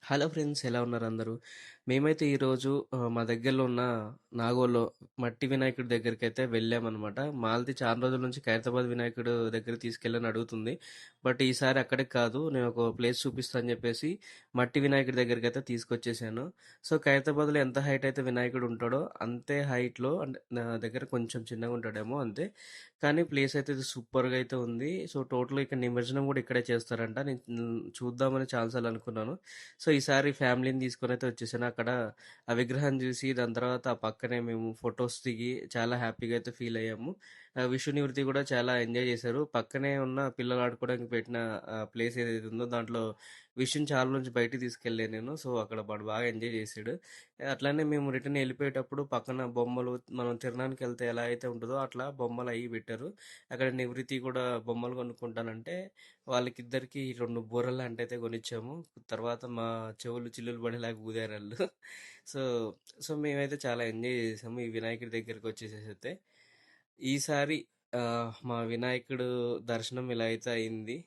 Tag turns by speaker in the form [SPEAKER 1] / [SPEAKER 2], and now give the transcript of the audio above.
[SPEAKER 1] Hello friends, ఎలా ఉన్నారు అందరూ? మేమైతే ఈరోజు మా దగ్గరలో ఉన్న నాగోల్లో మట్టి వినాయకుడి దగ్గరికైతే వెళ్ళామనమాట. మాలతి చాలా రోజుల నుంచి ఖైరతాబాద్ వినాయకుడు దగ్గరికి తీసుకెళ్ళని అడుగుతుంది. బట్ ఈసారి అక్కడికి కాదు, నేను ఒక ప్లేస్ చూపిస్తా అని చెప్పేసి మట్టి వినాయకుడి దగ్గరికైతే తీసుకొచ్చేసాను. సో ఖైరతాబాద్లో ఎంత హైట్ అయితే వినాయకుడు ఉంటాడో అంతే హైట్లో, అంటే నా దగ్గర కొంచెం చిన్నగా ఉంటాడేమో అంతే. కానీ ప్లేస్ అయితే ఇది సూపర్గా అయితే ఉంది. సో టోటల్ ఇక్కడ నిమజ్జనం కూడా ఇక్కడే చేస్తారంట. నేను చూద్దామని చాలాసార్లు అనుకున్నాను. సో ఈసారి ఫ్యామిలీని తీసుకొని అయితే వచ్చేసాను. అక్కడ ఆ విగ్రహం చూసి దాని తర్వాత ఆ పక్కనే మేము ఫొటోస్ దిగి చాలా హ్యాపీగా అయితే ఫీల్ అయ్యాము. విష్ణు నివృత్తి కూడా చాలా ఎంజాయ్ చేశారు. పక్కనే ఉన్న పిల్లలు ఆడుకోవడానికి పెట్టిన ప్లేస్ ఏదైతే ఉందో దాంట్లో విష్ణుని చాలా నుంచి బయటికి తీసుకెళ్ళాను నేను. సో అక్కడ వాడు బాగా ఎంజాయ్ చేశాడు. అట్లానే మేము రిటర్న్ వెళ్ళిపోయేటప్పుడు పక్కన బొమ్మలు, మనం తిరణానికి వెళ్తే ఎలా అయితే ఉంటుందో అట్లా బొమ్మలు అవి పెట్టారు. అక్కడ నివృత్తి కూడా బొమ్మలు కొనుక్కుంటానంటే వాళ్ళకిద్దరికి 2 బూరలు లాంటివైతే కొనిచ్చాము. తర్వాత మా చెవులు చిల్లులు పడేలాగా ఊదారాళ్ళు. సో, సో మేమైతే చాలా ఎంజాయ్ చేసాము ఈ వినాయకుడి దగ్గరికొచ్చేసేసైతే. ఈసారి మా వినాయకుడు దర్శనం ఇలా అయితే అయింది.